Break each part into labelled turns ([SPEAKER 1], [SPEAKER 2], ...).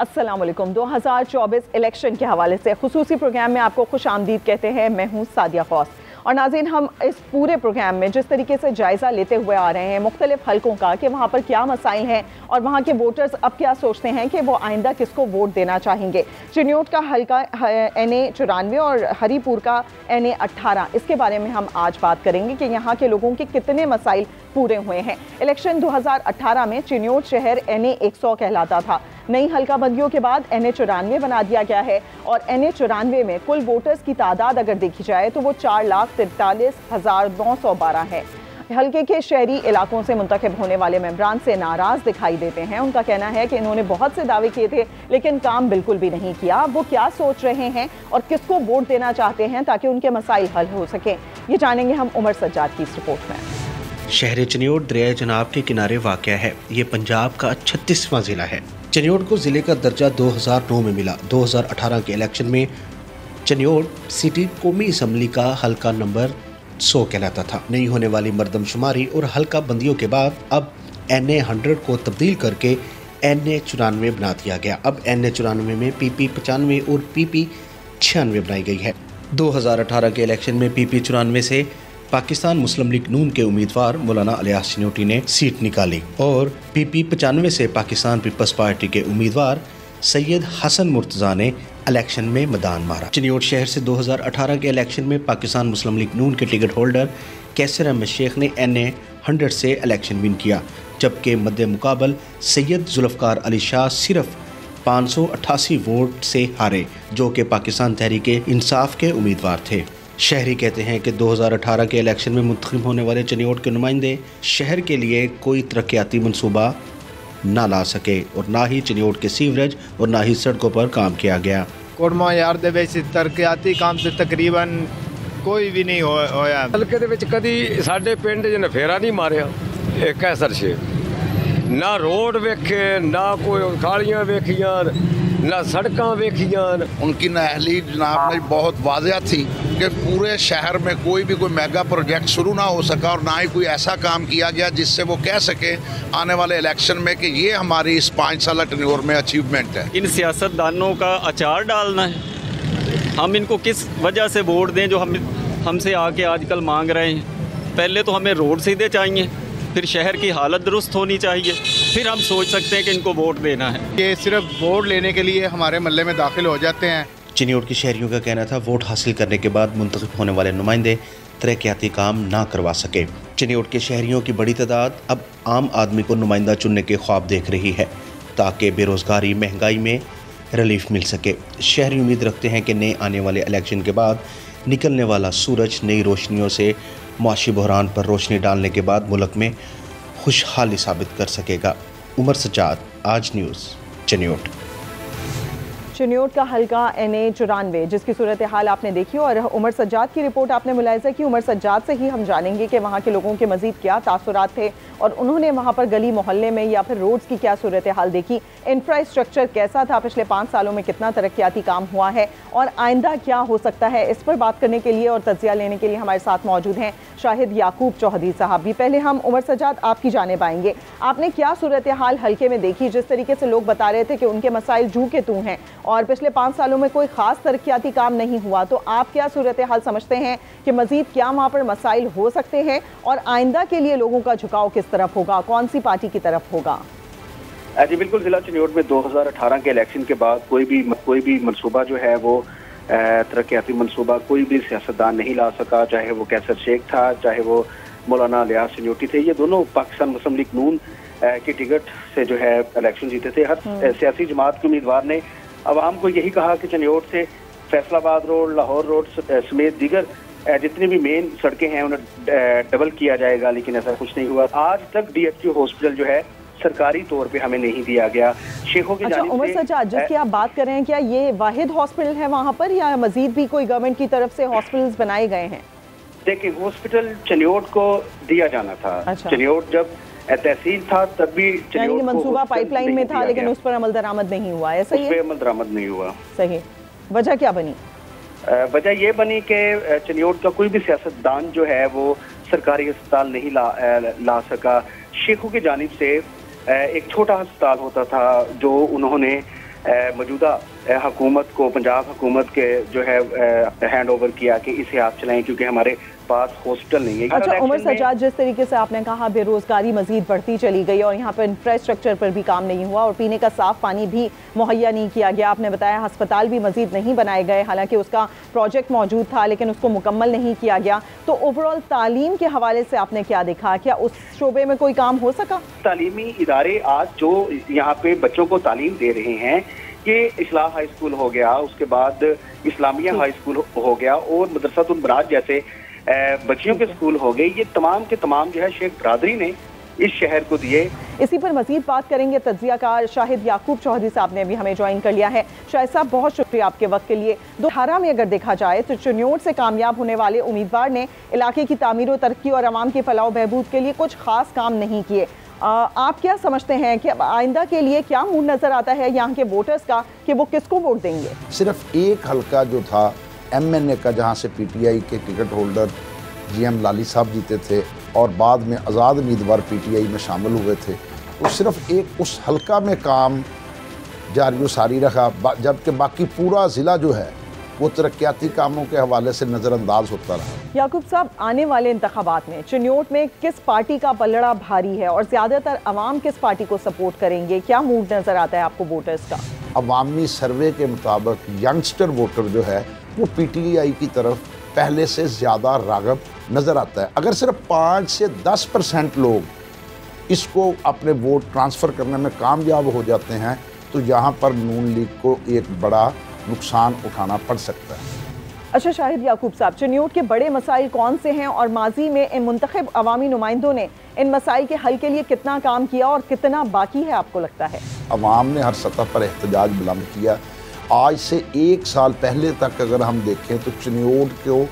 [SPEAKER 1] अस्सलाम वालेकुम। 2024 इलेक्शन के हवाले से खुसूसी प्रोग्राम में आपको खुश आमदीद कहते हैं। मैं हूँ सादिया खौस। और नाज़रीन, हम इस पूरे प्रोग्राम में जिस तरीके से जायज़ा लेते हुए आ रहे हैं मुख्तलिफ हलकों का कि वहाँ पर क्या मसाइल हैं और वहाँ के वोटर्स अब क्या सोचते हैं कि वो आइंदा किसको वोट देना चाहेंगे। चिन्योट का हलका NA 94 और हरीपुर का NA 18, इसके बारे में हम आज बात करेंगे कि यहाँ के लोगों के कितने मसाइल पूरे हुए हैं। इलेक्शन 2018 में चिन्योट शहर NA 100 कहलाता था। नई हल्काबंदियों के बाद NA 94 बना दिया गया है और NA 94 में कुल वोटर्स की तादाद अगर देखी जाए तो वो 4,43,912 है। हल्के के शहरी इलाकों से मुंतखब होने वाले मेंबरान से नाराज़ दिखाई देते हैं। उनका कहना है कि इन्होंने बहुत से दावे किए थे लेकिन काम बिल्कुल भी नहीं किया। वो क्या सोच रहे हैं और किसको वोट देना चाहते हैं ताकि उनके मसाइल हल हो सकें, ये जानेंगे हम उमर सज्जाद की इस रिपोर्ट में।
[SPEAKER 2] शहर चिन्योट दरिया जनाब के किनारे वाक़या है। ये पंजाब का 36वां ज़िला है। चिन्योट को ज़िले का दर्जा 2009 में मिला। 2018 के इलेक्शन में चिन्योट सिटी कौमी असम्बली का हल्का नंबर 100 कहलाता था। नहीं होने वाली मरदमशुमारी और हल्का बंदियों के बाद अब NA 100 को तब्दील करके NA 94 बना दिया गया। अब NA 94 में PP 95 और PP 96 बनाई गई है। 2018 के इलेक्शन में PP 94 से पाकिस्तान मुस्लिम लीग नून के उम्मीदवार मौलाना इलियास चिन्योटी ने सीट निकाली और PP 95 से पाकिस्तान पीपल्स पार्टी के उम्मीदवार सैयद हसन मुर्तज़ा ने इलेक्शन में मैदान मारा। चिन्योट शहर से 2018 के इलेक्शन में पाकिस्तान मुस्लिम लीग नून के टिकट होल्डर कैसर अहमद शेख ने NA 100 से इलेक्शन विन किया, जबकि मद्दे मुकाबल सैयद जुल्फ़कार अली शाह सिर्फ 588 वोट से हारे, जो कि पाकिस्तान तहरीक इंसाफ के उम्मीदवार थे। शहरी कहते हैं कि 2018 के इलेक्शन में मुंतखब होने वाले चिन्योट के नुमाइंदे शहर के लिए कोई तरक्याती मनसूबा ना ला सके और ना ही चिन्योट के सीवरेज और ना ही सड़कों पर काम किया गया।
[SPEAKER 3] कोटमा यार दे विच तरक्याती काम तो तकरीबन कोई भी नहीं होया।
[SPEAKER 4] हल्के दे विच कदी साडे पिंड च फेरा नहीं मारिया। एक कैसर शेख ना रोड वेखे, ना कोई खालियां वेखियां, ना सड़कां वेखियां।
[SPEAKER 5] उनकी नाअहली जनाब ने बहुत वाज़ेह थी कि पूरे शहर में कोई भी कोई मेगा प्रोजेक्ट शुरू ना हो सका और ना ही कोई ऐसा काम किया गया जिससे वो कह सके आने वाले इलेक्शन में कि ये हमारी इस 5 साल टेन्योर में अचीवमेंट है।
[SPEAKER 6] इन सियासतदानों का अचार डालना है। हम इनको किस वजह से वोट दें जो हमसे आके आजकल मांग रहे हैं। पहले तो हमें रोड सीधे चाहिए, फिर शहर की हालत दुरुस्त होनी चाहिए, फिर हम सोच सकते हैं कि इनको वोट देना है।
[SPEAKER 3] ये सिर्फ वोट लेने के लिए हमारे महल्ले में दाखिल हो जाते हैं।
[SPEAKER 2] चिन्योट के शहरियों का कहना था वोट हासिल करने के बाद मुंतखब होने वाले नुमाइंदे तरक्याती काम ना करवा सके। चिन्योट के शहरियों की बड़ी तादाद अब आम आदमी को नुमाइंदा चुनने के ख्वाब देख रही है ताकि बेरोज़गारी महंगाई में रिलीफ मिल सके। शहरी उम्मीद रखते हैं कि नए आने वाले इलेक्शन के बाद निकलने वाला सूरज नई रोशनियों से मुआशी बहरान पर रोशनी डालने के बाद मुल्क में खुशहाली साबित कर सकेगा। उमर सज्जाद, आज न्यूज़, चिन्योट।
[SPEAKER 1] चिन्योट का हल्का NA 94 जिसकी सूरत हाल आपने देखी और उमर सज्जाद की रिपोर्ट आपने मुलाहिजा की। उमर सज्जाद से ही हम जानेंगे कि वहाँ के लोगों के मजीद क्या तासुरात थे और उन्होंने वहाँ पर गली मोहल्ले में या फिर रोड्स की क्या सूरत हाल देखी, इंफ्रास्ट्रक्चर कैसा था, पिछले 5 सालों में कितना तरक्याती काम हुआ है और आइंदा क्या हो सकता है। इस पर बात करने के लिए और तज्जिया लेने के लिए हमारे साथ मौजूद हैं शाहिद याकूब चौधरी साहब भी। पहले हम उमर सज्जाद आपकी जानिब आएंगे। आपने क्या सूरत हाल हल्के में देखी? जिस तरीके से लोग बता रहे थे कि उनके मसाइल जू के तू हैं और पिछले 5 सालों में कोई ख़ास तरक्याती काम नहीं हुआ, तो आप क्या सूरत हाल समझते हैं कि मज़ीद क्या वहाँ पर मसाइल हो सकते हैं और आइंदा के लिए लोगों का झुकाव किस तरफ होगा, कौन सी पार्टी की तरफ होगा?
[SPEAKER 7] जी बिल्कुल, जिला चिन्योट में 2018 के इलेक्शन के बाद कोई भी मनसूबा जो है वो तरक्याती मनसूबा कोई भी सियासतदान नहीं ला सका, चाहे वो कैसर शेख था, चाहे वो मौलाना इलियास चिन्योटी थे। ये दोनों पाकिस्तान मुस्लिम लीग नून की टिकट से जो है इलेक्शन जीते थे। हर सियासी जमात के उम्मीदवार ने अवाम को यही कहा कि चिन्योट से फैसलाबाद रोड, लाहौर रोड समेत दीगर जितनी भी मेन सड़कें हैं उन्हें डबल किया जाएगा, लेकिन ऐसा कुछ नहीं हुआ। आज तक DHQ हॉस्पिटल जो है सरकारी तौर पे हमें नहीं दिया गया। शेखों की जानिब से। उमर
[SPEAKER 1] सज्जाद, जिसकी आप बात कर रहे हैं, क्या ये वाहिद हॉस्पिटल है वहाँ पर या मजीद भी कोई गवर्नमेंट की तरफ से हॉस्पिटल्स बनाए गए हैं?
[SPEAKER 7] देखिए, हॉस्पिटल चिन्योट को दिया जाना था। चिन्योट जब तहसील था तब भी
[SPEAKER 1] मंसूबा पाइपलाइन में था, लेकिन उस पर अमल दरामद नहीं हुआ। ऐसा ही
[SPEAKER 7] अमल दरामद नहीं हुआ।
[SPEAKER 1] सही। वजह क्या बनी?
[SPEAKER 7] वजह ये बनी कि चिन्योट का कोई भी सियासतदान जो है वो सरकारी अस्पताल नहीं ला सका। शेखों की जानिब से एक छोटा अस्पताल होता था जो उन्होंने मौजूदा हुकूमत को, पंजाब हुकूमत के जो है हैंड ओवर किया कि इसे आप चलाएं क्योंकि हमारे पास हॉस्पिटल नहीं है।
[SPEAKER 1] अच्छा उमर सज्जाद, जिस तरीके से आपने कहा बेरोजगारी मजीद बढ़ती चली गई और यहाँ पर इंफ्रास्ट्रक्चर पर भी काम नहीं हुआ और पीने का साफ पानी भी मुहैया नहीं किया गया, आपने बताया अस्पताल भी मजीद नहीं बनाए गए, हालांकि उसका प्रोजेक्ट मौजूद था लेकिन उसको मुकम्मल नहीं किया गया, तो ओवरऑल तालीम के हवाले से आपने क्या देखा, क्या उस शोबे में कोई काम हो सका?
[SPEAKER 7] तालीमी इदारे आज जो यहाँ पे बच्चों को तालीम दे रहे हैं, ये इस्लाह हाई स्कूल हो गया, उसके बाद इस्लामिया हाई स्कूल हो गया और मदरसातुल बराज जैसे बच्चियों के स्कूल हो गए, ये तमाम के तमाम जो है शेख बरादरी ने इस शहर को दिए।
[SPEAKER 1] इसी पर मजीद बात करेंगे। तज्जियाकार शाहिद याकूब चौधरी साहब ने भी हमें ज्वाइन कर लिया है। शाहिद साहब, बहुत शुक्रिया आपके वक्त के लिए। 2018 में अगर देखा जाए तो चिन्योट से कामयाब होने वाले उम्मीदवार ने इलाके की तामीर व तरक्की और आवाम की फलाह बहबूद के लिए कुछ खास काम नहीं किए। आप क्या समझते हैं कि आइंदा के लिए क्या मूड नजर आता है यहाँ के वोटर्स का कि वो किसको वोट देंगे?
[SPEAKER 5] सिर्फ एक हल्का जो था MNA का, जहाँ से PTI के टिकट होल्डर GM लाली साहब जीते थे और बाद में आज़ाद उम्मीदवार PTI में शामिल हुए थे, तो सिर्फ एक उस हल्का में काम जारी सारी रखा, जबकि बाकी पूरा ज़िला जो है वो तरक्याती कामों के हवाले से नज़रअंदाज होता रहा।
[SPEAKER 1] याकूब साहब, आने वाले इंतखाबात में चिन्योट में किस पार्टी का पलड़ा भारी है और ज़्यादातर अवाम किस पार्टी को सपोर्ट करेंगे? क्या मूड नज़र आता है आपको वोटर्स का?
[SPEAKER 5] अवामी सर्वे के मुताबिक यंगस्टर वोटर जो है वो PTI की तरफ पहले से ज़्यादा राग़ब नज़र आता है। अगर सिर्फ 5 से 10% लोग इसको अपने वोट ट्रांसफ़र करने में कामयाब हो जाते हैं तो यहाँ पर नून लीग को एक बड़ा नुकसान उठाना पड़ सकता है।
[SPEAKER 1] अच्छा शाहिद याकूब साहब, चिन्योट के बड़े मसाइल कौन से हैं और माजी में इन मुंतखब अवामी नुमाइंदों ने इन मसाइल के हल के लिए कितना काम किया और कितना बाकी है आपको लगता है?
[SPEAKER 5] अवाम ने हर सतह पर एहतजाज बुलंद किया। आज से 1 साल पहले तक अगर हम देखें तो चिन्योट को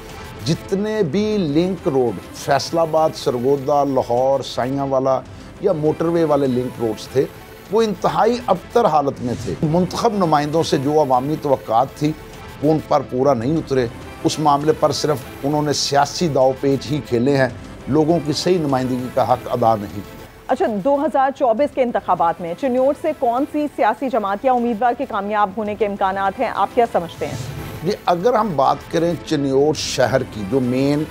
[SPEAKER 5] जितने भी लिंक रोड, फैसलाबाद, सरगोदा, लाहौर, साइयावाला या मोटरवे वाले लिंक रोड्स थे, वो इंतहाई अबतर हालत में थे। मुंतखब नुमाइंदों से जो अवामी तवक्कात थी वो उन पर पूरा नहीं उतरे। उस मामले पर सिर्फ उन्होंने सियासी दाव पेच ही खेले हैं, लोगों की सही नुमाइंदगी का हक अदा नहीं किया।
[SPEAKER 1] अच्छा, 2024 के इंतखाबात में चिन्योट से कौन सी सियासी जमात या उम्मीदवार के कामयाब होने के इम्कानात हैं, आप क्या समझते हैं?
[SPEAKER 5] जी, अगर हम बात करें चिन्योट शहर की, जो मेन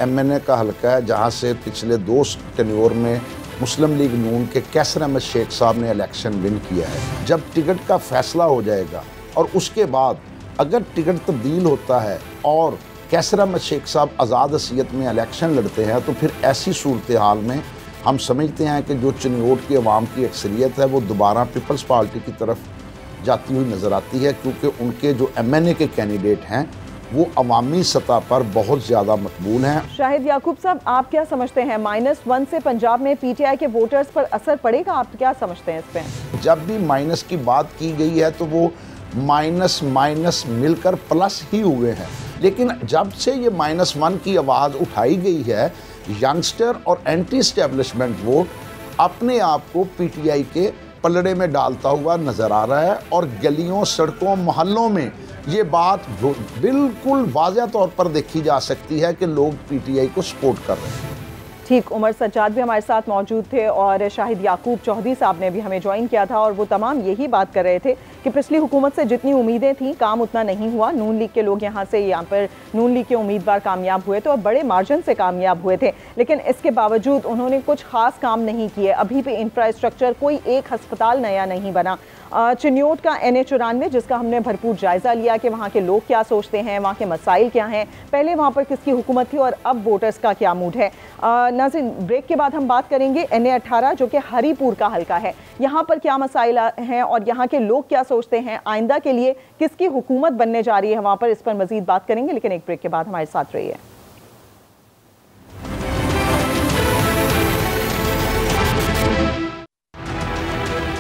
[SPEAKER 5] MNA का हल्का है, जहाँ से पिछले 2 टेन्योर में मुस्लिम लीग नून के कैसर अहमद शेख साहब ने इलेक्शन विन किया है, जब टिकट का फैसला हो जाएगा और उसके बाद अगर टिकट तब्दील होता है और कैसर अहमद शेख साहब आज़ाद हसीयत में इलेक्शन लड़ते हैं तो फिर ऐसी सूरत हाल में हम समझते हैं कि जो चिन्योट की आवाम की अक्सरियत है वो दोबारा पीपल्स पार्टी की तरफ जाती हुई नज़र आती है, क्योंकि उनके जो MNA के कैंडिडेट हैं वो अवामी सतह पर बहुत ज़्यादा मकबूल हैं।
[SPEAKER 1] शाहिद याकूब साहब, आप क्या समझते हैं -1 से पंजाब में PTI के वोटर्स पर असर पड़ेगा? आप क्या समझते हैं इस पर?
[SPEAKER 5] जब भी माइनस की बात की गई है तो वो माइनस माइनस मिलकर प्लस ही हुए हैं, लेकिन जब से ये -1 की आवाज़ उठाई गई है, यंगस्टर और एंटी एस्टेब्लिशमेंट वोट अपने आप को PTI के पलड़े में डालता हुआ नज़र आ रहा है और गलियों, सड़कों, मोहल्लों में ये बात बिल्कुल वाज़ह तौर पर देखी जा सकती है कि लोग PTI को सपोर्ट कर रहे हैं।
[SPEAKER 1] ठीक, उमर सज्जाद भी हमारे साथ मौजूद थे और शाहिद याकूब चौधरी साहब ने भी हमें ज्वाइन किया था और वो तमाम यही बात कर रहे थे कि पिछली हुकूमत से जितनी उम्मीदें थी काम उतना नहीं हुआ। नून लीग के लोग यहाँ पर नून लीग के उम्मीदवार कामयाब हुए थे और बड़े मार्जिन से कामयाब हुए थे, लेकिन इसके बावजूद उन्होंने कुछ खास काम नहीं किए। अभी भी इंफ्रास्ट्रक्चर, कोई एक हस्पताल नया नहीं बना। चिन्योट का NA94 जिसका हमने भरपूर जायज़ा लिया कि वहाँ के लोग क्या सोचते हैं, वहाँ के मसाइल क्या हैं, पहले वहाँ पर किसकी हुकूमत थी और अब वोटर्स का क्या मूड है। नाज़रीन, ब्रेक के बाद हम बात करेंगे NA18 जो कि हरीपुर का हल्का है, यहाँ पर क्या मसाइल हैं और यहाँ के लोग क्या सोचते हैं, आइंदा के लिए किसकी हुकूमत बनने जा रही है वहाँ पर, इस पर मजीद बात करेंगे, लेकिन एक ब्रेक के बाद हमारे साथ रहिए।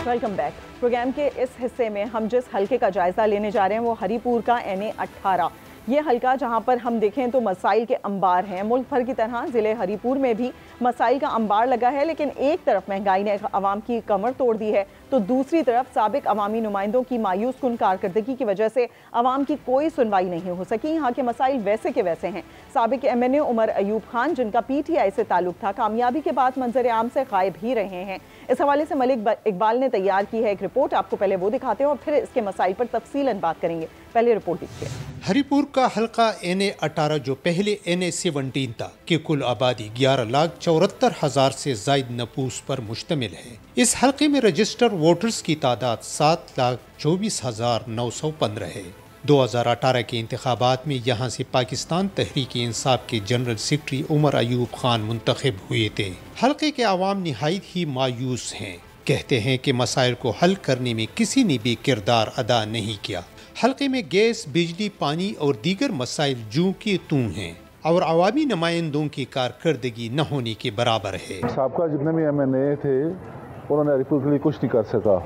[SPEAKER 1] Welcome back. प्रोग्राम के इस हिस्से में हम जिस हल्के का जायज़ा लेने जा रहे हैं वो हरीपुर का NA18। ये हल्का जहां पर हम देखें तो मसाइल के अंबार हैं। मुल्क भर की तरह ज़िले हरीपुर में भी मसाइल का अंबार लगा है, लेकिन एक तरफ महंगाई ने आवाम की कमर तोड़ दी है तो दूसरी तरफ साबिक अवामी नुमाइंदों की मायूस कुन कारकर्दगी की वजह से आवाम की कोई सुनवाई नहीं हो सकी। यहाँ के मसाइल वैसे के वैसे हैं। साबिक MNA उमर अयूब खान, जिनका PTI से ताल्लुक था, कामयाबी के बाद मंजर आम से गायब ही रहे हैं। इस हवाले से मलिक इकबाल ने तैयार की है एक रिपोर्ट, आपको पहले वो दिखाते हैं और फिर इसके मसाइल पर तफसीलन बात करेंगे। पहले रिपोर्ट देखिए।
[SPEAKER 8] हरीपुर का हल्का NA18 जो पहले NA17 था कि कुल आबादी 11,74,000 से जायद नपूस पर मुश्तमिल है। इस हल्के में रजिस्टर्ड वोटर्स की तादाद 7,24,915 है। 2018 के इंतखाबात में यहाँ से पाकिस्तान तहरीक इंसाफ के जनरल सेक्रेटरी उमर अयूब खान मुंतखब हुए थे। हल्के के अवाम निहायत ही मायूस हैं। कहते हैं कि मसाइल को हल करने में किसी ने भी किरदार अदा नहीं किया। हल्के में गैस, बिजली, पानी और दीगर मसाइल जूं के तूं हैं और अवामी नुमाइंदों की कारकर्दगी न होने के बराबर है।
[SPEAKER 9] साबका जितने भी MNA थे उन्होंने हरीपुर के लिए कुछ नहीं कर सका।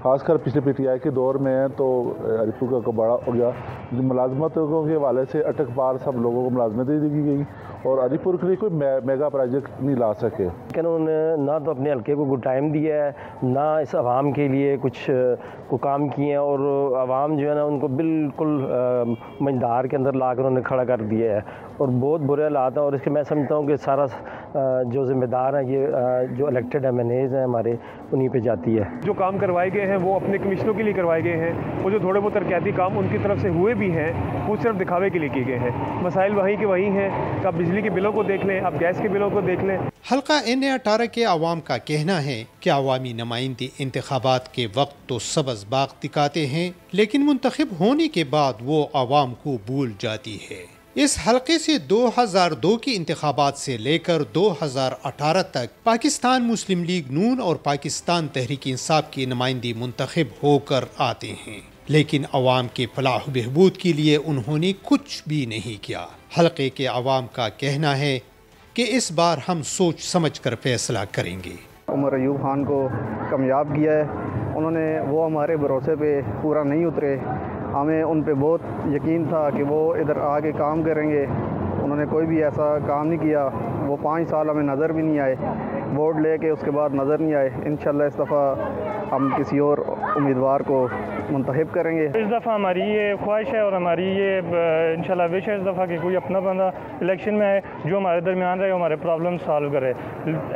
[SPEAKER 9] खासकर पिछले PTI के दौर में तो हरीपुर का कबाड़ा हो गया। मुलाजमतों के हवाले से अटक पार सब लोगों को मुलाजमतें दी गई और हरीपुर के लिए कोई मेगा प्रोजेक्ट नहीं ला सके।
[SPEAKER 10] लेकिन उन्होंने ना तो अपने हल्के को कुछ टाइम दिया है, ना इस आवाम के लिए कुछ को काम किए हैं और आवाम जो है ना उनको बिल्कुल मझदार के अंदर ला कर उन्होंने खड़ा कर दिया है और बहुत बुरे हालात हैं। और इसके मैं समझता हूँ कि सारा जो जिम्मेदार है ये जो इलेक्टेड MNAs हैं हमारे, उन्हीं पे जाती है।
[SPEAKER 11] जो काम करवाए गए हैं वो अपने कमिश्नरों के लिए करवाए गए हैं। वो जो थोड़े बहुत तरक्याती काम उनकी तरफ से हुए भी हैं, वो सिर्फ दिखावे के लिए किए गए हैं। मसाइल वहीं के वहीं हैं। आप बिजली के बिलों को देख लें, आप गैस के बिलों को देख लें।
[SPEAKER 8] हल्का NA18 के अवाम का कहना है कि अवामी नुमाइंदे इंतखाबात के वक्त तो सबज बाग दिखाते हैं, लेकिन मुंतखब होने के बाद वो अवाम को भूल जाती है। इस हल्के से 2002 के इंतखाबात से लेकर 2018 तक पाकिस्तान मुस्लिम लीग नून और पाकिस्तान तहरीक इंसाफ के नुमाइंदे मुंतखब होकर आते हैं, लेकिन अवाम के फलाह बहबूद के लिए उन्होंने कुछ भी नहीं किया। हल्के के अवाम का कहना है कि इस बार हम सोच समझ कर फैसला करेंगे।
[SPEAKER 12] उमर अयूब खान को कामयाब किया है उन्होंने, वो हमारे भरोसे पे पूरा नहीं उतरे। हमें उन पे बहुत यकीन था कि वो इधर आके काम करेंगे, उन्होंने कोई भी ऐसा काम नहीं किया। वो 5 साल हमें नज़र भी नहीं आए, वोट लेके उसके बाद नज़र नहीं आए। इंशाल्लाह इस दफ़ा हम किसी और उम्मीदवार को मुंतखब करेंगे।
[SPEAKER 11] इस दफ़ा हमारी ये ख्वाहिश है और हमारी ये इंशाल्लाह विश है इस दफ़ा कि कोई अपना बंदा इलेक्शन में आए जो हमारे दरमियान रहे, हमारे प्रॉब्लम सॉल्व करे।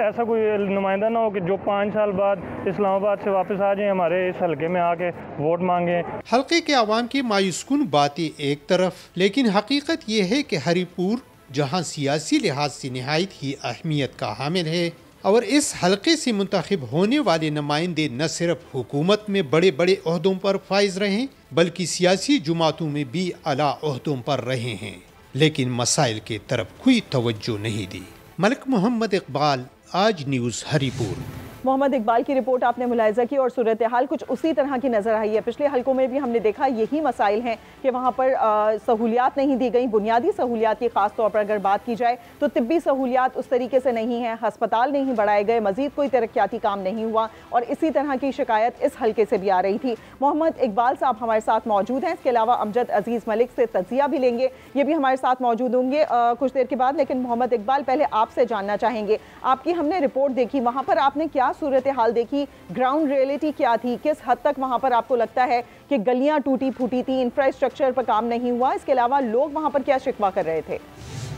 [SPEAKER 11] ऐसा कोई नुमाइंदा ना हो कि जो 5 साल बाद इस्लामाबाद से वापस आ जाए, हमारे इस हल्के में आके वोट मांगे।
[SPEAKER 8] हल्के के अवाम की मायूसकुन बातें एक तरफ, लेकिन हकीकत ये है कि हरीपुर जहाँ सियासी लिहाज से निहायत ही अहमियत का हामिल है और इस हल्के से मुंतखब होने वाले नुमाइंदे न सिर्फ हुकूमत में बड़े बड़े ओहदों पर फाइज रहे, बल्कि सियासी जुमातों में भी आला ओहदों पर रहे हैं, लेकिन मसाइल के तरफ कोई तवज्जो नहीं दी। मलिक मोहम्मद इकबाल, आज न्यूज़ हरीपुर।
[SPEAKER 1] मोहम्मद इकबाल की रिपोर्ट आपने मुलाहिजा की और सूरत हाल कुछ उसी तरह की नज़र आई है। पिछले हल्कों में भी हमने देखा यही मसाइल हैं कि वहाँ पर सहूलियात नहीं दी गई। बुनियादी सहूलियात की ख़ास तौर पर अगर बात की जाए तो तिब्बी सहूलियात उस तरीके से नहीं है, हस्पताल नहीं बढ़ाए गए, मज़ीद कोई तरक्याती काम नहीं हुआ और इसी तरह की शिकायत इस हल्के से भी आ रही थी। मोहम्मद इकबाल साहब हमारे साथ मौजूद हैं। इसके अलावा अमजद अजीज़ मलिक से तजिया भी लेंगे, ये भी हमारे साथ मौजूद होंगे कुछ देर के बाद। लेकिन मोहम्मद इकबाल, पहले आपसे जानना चाहेंगे, आपकी हमने रिपोर्ट देखी, वहाँ पर आपने क्या सूरत हाल देखी, ग्राउंड रियलिटी क्या थी, किस हद तक वहां पर आपको लगता है कि गलियां टूटी फूटी थी, इंफ्रास्ट्रक्चर पर काम नहीं हुआ? इसके अलावा लोग वहां पर क्या शिकवा कर रहे थे?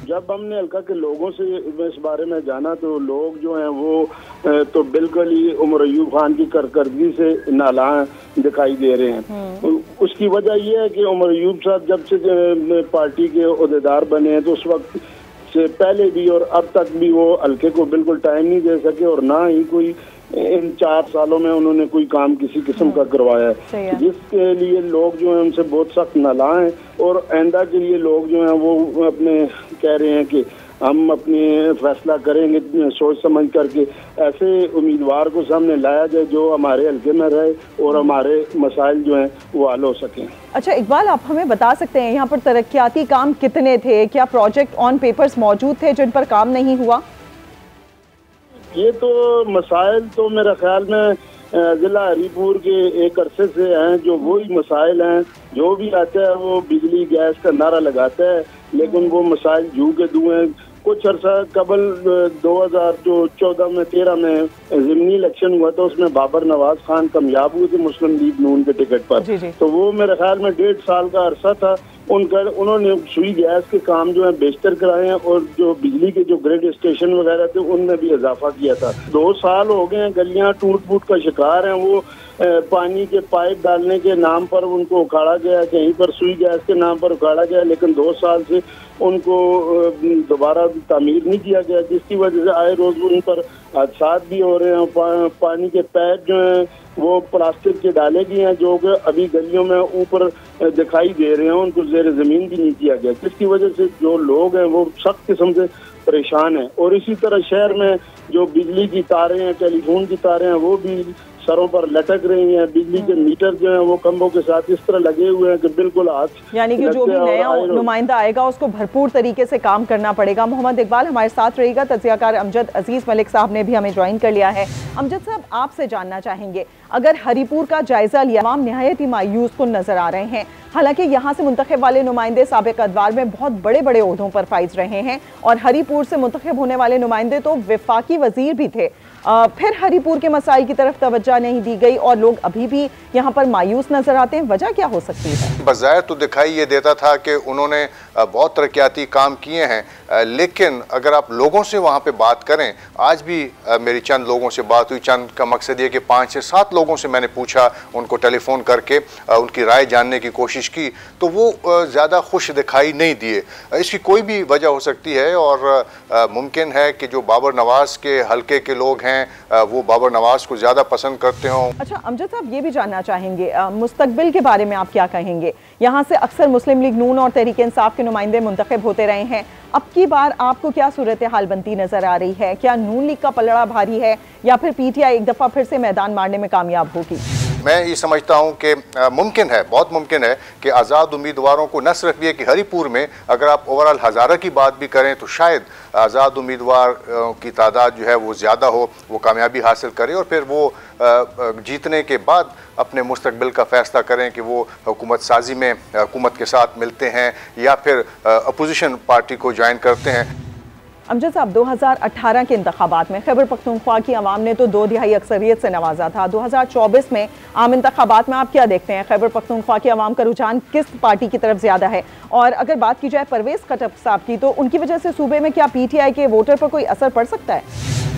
[SPEAKER 13] जब हमने हल्का के लोगों से इस बारे में जाना तो लोग जो हैं वो तो बिल्कुल ही उमर अयूब खान की कारकर्दगी से नालां दिखाई दे रहे हैं। उसकी वजह यह है कि उमर अयूब साहब जब से पार्टी के ओहदेदार बने हैं तो उस वक्त से पहले भी और अब तक भी वो हल्के को बिल्कुल टाइम नहीं दे सके और ना ही कोई इन 4 सालों में उन्होंने कोई काम किसी किस्म का करवाया है, जिसके लिए लोग जो हैं उनसे बहुत सख्त नालां हैं। और आइंदा के लिए लोग जो हैं वो अपने कह रहे हैं कि हम अपने फैसला करेंगे सोच समझ करके, ऐसे उम्मीदवार को सामने लाया जाए जो हमारे हल्के में रहे और हमारे मसाइल जो हैं वो हल हो सकें।
[SPEAKER 1] अच्छा इकबाल, आप हमें बता सकते हैं यहाँ पर तरक्याती काम कितने थे? क्या प्रोजेक्ट ऑन पेपर्स मौजूद थे जिन पर काम नहीं हुआ?
[SPEAKER 13] ये तो मसाइल तो मेरे ख्याल में ज़िला हरीपुर के एक अरसे से हैं, जो वही मसाइल हैं। जो भी आता है वो बिजली गैस का नारा लगाता है, लेकिन वो मसाइल जू के दू हैं। कुछ अर्सा कबल 2014 में 13 में ज़िमनी इलेक्शन हुआ था, उसमें बाबर नवाज खान कामयाब हुए थे मुस्लिम लीग नून के टिकट पर। तो वो मेरे ख्याल में 1.5 साल का अरसा था उन्होंने सुई गैस के काम जो है बेहतर कराए हैं, और जो बिजली के जो ग्रिड स्टेशन वगैरह थे उनमें भी इजाफा किया था। 2 साल हो गए हैं, गलियां टूट फूट का शिकार हैं। वो पानी के पाइप डालने के नाम पर उनको उखाड़ा गया, कहीं पर सुई गैस के नाम पर उखाड़ा गया, लेकिन 2 साल से उनको दोबारा तामीर नहीं किया गया, जिसकी वजह से आए रोज उन पर हादसा भी हो रहे हैं। पानी के पाइप जो हैं वो प्लास्टिक के डाले गए हैं, जो कि अभी गलियों में ऊपर दिखाई दे रहे हैं, उनको ज़ेर ज़मीन भी नहीं किया गया, जिसकी वजह से जो लोग हैं वो सख्त किस्म से परेशान हैं। और इसी तरह शहर में जो बिजली की तारें हैं, टेलीफोन की तारें हैं, वो भी सरों पर लटक रही हैं। बिजली के मीटर जो हैं वो खंभों के साथ इस तरह लगे हुए हैं कि बिल्कुल हाथ,
[SPEAKER 1] यानी कि जो भी नया नुमाइंदा आएगा उसको भरपूर तरीके से काम करना पड़ेगा। मोहम्मद इकबाल हमारे साथ रहेगा। तज्जियाकार अमजद अजीज मलिक साहब ने भी हमें ज्वाइन कर लिया है। अमजद साहब, आपसे जानना चाहेंगे, अगर हरीपुर का जायजा लिया, तमाम निहायत ही मायूस कुन नजर आ रहे हैं। हालांकि यहाँ से मुंतखब वाले नुमाइंदे साबिक अदवार में बहुत बड़े बड़े ओहदों पर फाइज रहे हैं, और हरीपुर से मुंतखब होने वाले नुमाइंदे तो वफाकी वजीर भी थे। फिर हरीपुर के मसाइल की तरफ तवज्जो नहीं दी गई और लोग अभी भी यहाँ पर मायूस नजर आते हैं। वजह क्या हो सकती है?
[SPEAKER 14] बज़ाहिर तो दिखाई ये देता था कि उन्होंने बहुत तरक्याती काम किए हैं, लेकिन अगर आप लोगों से वहाँ पे बात करें, आज भी मेरी चंद लोगों से बात हुई। चंद का मकसद ये कि 5 से 7 लोगों से मैंने पूछा, उनको टेलीफोन करके उनकी राय जानने की कोशिश की, तो वो ज़्यादा खुश दिखाई नहीं दिए। इसकी कोई भी वजह हो सकती है, और मुमकिन है कि जो बाबर नवाज के हल्के के लोग हैं वो बाबर नवाज को ज़्यादा पसंद करते हों।
[SPEAKER 1] अच्छा अमजद साहब, ये भी जानना चाहेंगे मुस्तकबिल के बारे में आप क्या कहेंगे? यहाँ से अक्सर मुस्लिम लीग नून और तहरीक इंसाफ के नुमाइंदे मुंतखब होते रहे हैं। अब की बार आपको क्या सूरत हाल बनती नजर आ रही है? क्या नून लीग का पलड़ा भारी है, या फिर पीटीआई एक दफ़ा फिर से मैदान मारने में कामयाब होगी?
[SPEAKER 14] मैं ये समझता हूँ कि मुमकिन है, बहुत मुमकिन है कि आज़ाद उम्मीदवारों को, न सिर्फ ये कि हरीपुर में अगर आप ओवरऑल हज़ारा की बात भी करें तो शायद आज़ाद उम्मीदवार की तादाद जो है वो ज़्यादा हो, वो कामयाबी हासिल करे, और फिर वो जीतने के बाद अपने मुस्तकबिल का फ़ैसला करें कि वो हुकूमत साजी में हुकूमत के साथ मिलते हैं या फिर अपोजिशन पार्टी को ज्वाइन करते हैं।
[SPEAKER 1] अमजद साहब, 2018 के इंतखाबात में खैबर पख्तूनख्वा की आवाम ने तो 2/3 अक्सरियत से नवाजा था। 2024 में आम इंतखाबात में आप क्या देखते हैं? खैबर पख्तूनख्वा की आवाम का रुझान किस पार्टी की तरफ ज़्यादा है? और अगर बात की जाए परवेज़ खट्टक साहब की, तो उनकी वजह से सूबे में क्या पीटीआई के वोटर पर कोई असर पड़ सकता है?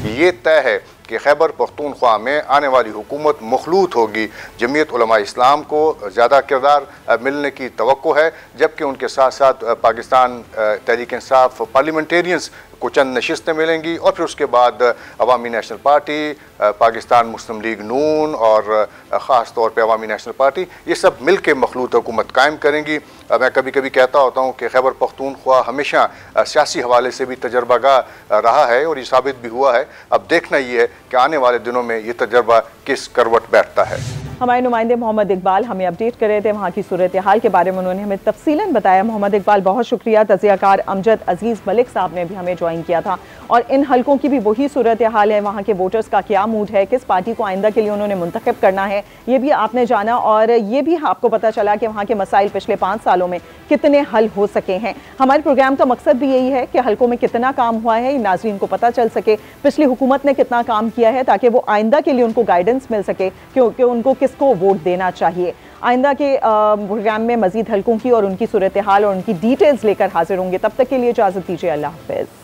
[SPEAKER 14] ये तय है कि खैबर पख्तूनख्वा में आने वाली हुकूमत मखलूत होगी। जमीयत उलमा इस्लाम को ज़्यादा किरदार मिलने की तवक्को है, जबकि उनके साथ साथ पाकिस्तान तहरीक इंसाफ पार्लियामेंटेरियंस को चंद नशिस्तें मिलेंगी, और फिर उसके बाद अवामी नेशनल पार्टी, पाकिस्तान मुस्लिम लीग नून और ख़ास तौर पे अवामी नेशनल पार्टी, ये सब मिल के मखलूत हुकूमत कायम करेंगी। मैं कभी कभी कहता होता हूँ कि खैबर पख्तूनख्वा हमेशा सियासी हवाले से भी तजर्बागाह रहा है, और ये साबित भी हुआ है। अब देखना ये है कि आने वाले दिनों में ये तजर्बा किस करवट बैठता है।
[SPEAKER 1] हमारे नुमाइंदे मोहम्मद इकबाल हमें अपडेट कर रहे थे वहाँ की सूरत हाल के बारे में, उन्होंने हमें तफसीलन बताया। मोहम्मद इकबाल, बहुत शुक्रिया। तज़ियाकार अमजद अजीज़ मलिक साहब ने भी हमें ज्वाइन किया था, और इन हल्कों की भी वही सूरत हाल है, वहाँ के वोटर्स का क्या मूड है, किस पार्टी को आइंदा के लिए उन्होंने मुंतखब करना है, ये भी आपने जाना, और ये भी आपको पता चला कि वहाँ के मसाइल पिछले 5 सालों में कितने हल हो सके हैं। हमारे प्रोग्राम का मकसद भी यही है कि हल्कों में कितना काम हुआ है नाज़रीन को पता चल सके, पिछली हुकूमत ने कितना काम किया है, ताकि वो आइंदा के लिए उनको गाइडेंस मिल सके कि उनको किसको वोट देना चाहिए। आइंदा के प्रोग्राम में मजीद हल्कों की और उनकी सूरत हाल और उनकी डिटेल्स लेकर हाजिर होंगे। तब तक के लिए इजाज़त दीजिए। अल्लाह हाफ़िज़।